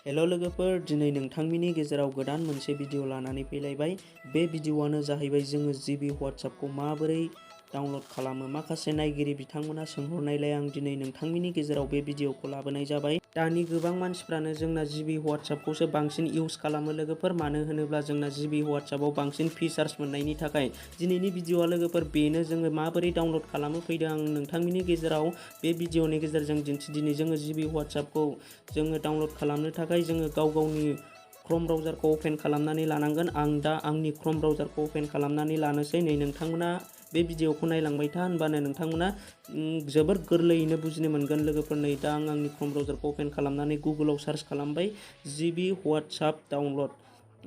Hello लोगोफोर, दिनै नोंथांमोननि गेजेराव गोदान मोनसे भिडिअ लानानै फैलायबाय। बे भिडिअआनो जाहैबाय जोङो जिबि WhatsAppखौ माबोरै डाउनलड खालामो। माखासे नायगिरि बिथांमोना सोंहरनायलाय आं दिनै नोंथांमोननि गेजेराव बे भिडिअखौ लाबोनाय जाबाय। दानि गोबां मानसिफ्रानो जोंना जिबि WhatsAppखौसो बांसिन इउज खालामो लोगोफोर, मानो होनोब्ला जोंना जिबि WhatsAppआव बांसिन फिचार्स मोननायनि थाखाय। दिनैनि भिडिअआ लोगोफोर बेनो, जोङो माबोरै डाउनलड खालामो फैदों आं नोंथांमोननि गेजेराव बे भिडिअनि गेजेरजों दिनै जोङो जिबि WhatsAppखौ जोङो डाउनलड खालामनो थाखाय जोङो गावनि क्रोम ब्राउजारखौ अपेन खालामनानै लानांगोन। आं दा आंनि क्रोम ब्राउजारखौ अपेन खालामनानै लानोसै। नै नोंथांमोना बे भिडिअखौ नायलांबाय था, होनबानो नोंथांमोना जोबोर गोरलैयैनो बुजिनो मोनगोन लोगोफोर। नै दा आंनि क्रोम ब्राउजारखौ अपेन खालामनानै गुगोलाव सार्च खालामबाय जिबि WhatsApp डाउनलड।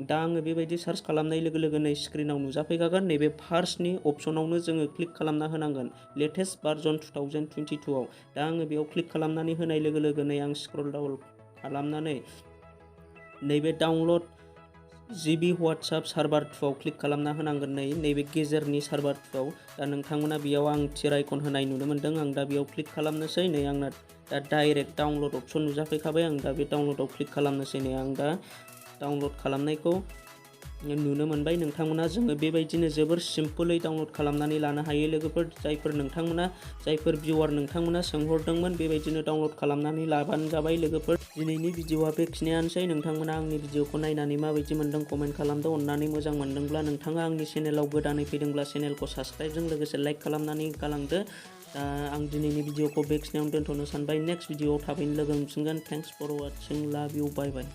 दा आङो बेबायदि सार्च खालामनाय लोगो लोगो नै स्क्रिनाव नुजाफैखागोन। नैबे फार्स्टनि अपसनावनो जोङो क्लिक खालामना होनांगोन, लेटेस्ट भार्जन 2022 आव। दा आङो बेयाव क्लिक खालामनानै होनाय लोगो लोगो नै आं स्क्रल डाउन खालामनानै नैबे डाउनलड जिबि WhatsApp सार्भार 2 आव क्लिक खालामना होनांगोन। नैबे गेजेरनि सार्भार 2 आव। दा नोंथांमोना बेयाव आं थिर आइकन होनाय नुनो मोन्दों। आं दा बेयाव क्लिक खालामनोसै। नै आंना दा डाइरेक्ट डाउनलड अपसन नुजाफैखाबाय। आं दा बे डाउनलडआव क्लिक खालामनोसै। नै आं दा डाउनलड खालामनायखौ नुनो मोनबाय। नोंथांमोना जोङो बेबायदिनो जोबोर सिम्पोलै डाउनलड खालामनानै लानो हायो लोगोफोर। जायफोर भिउआर नोंथांमोना सोंहरदोंमोन, बेबायदिनो डाउनलड खालामनानै लाबानो जाबाय लोगोफोर। दिनैनि भिडिअआ बेखिनियानोसै। नोंथांमोना आंनि भिडिअखौ नायनानै माबायदि मोनदों कमेन्ट खालामदो। अननानै मोजां मोनदोंब्ला, नोंथाङा आंनि चेनेलाव गोदानै फैदोंब्ला चेनेलखौ साबस्क्राइबजों लोगोसे लाइक खालामनानै गालांदो। दा आं दिनैनि भिडिअखौ बेखिनियावनो दोनथ'नो सानबाय। नेक्स्ट भिडिअआव थाबैनो लोगो मोनफिनगोन। थेंक्स फर वाचिं, लाभ इउ, बाय बाय।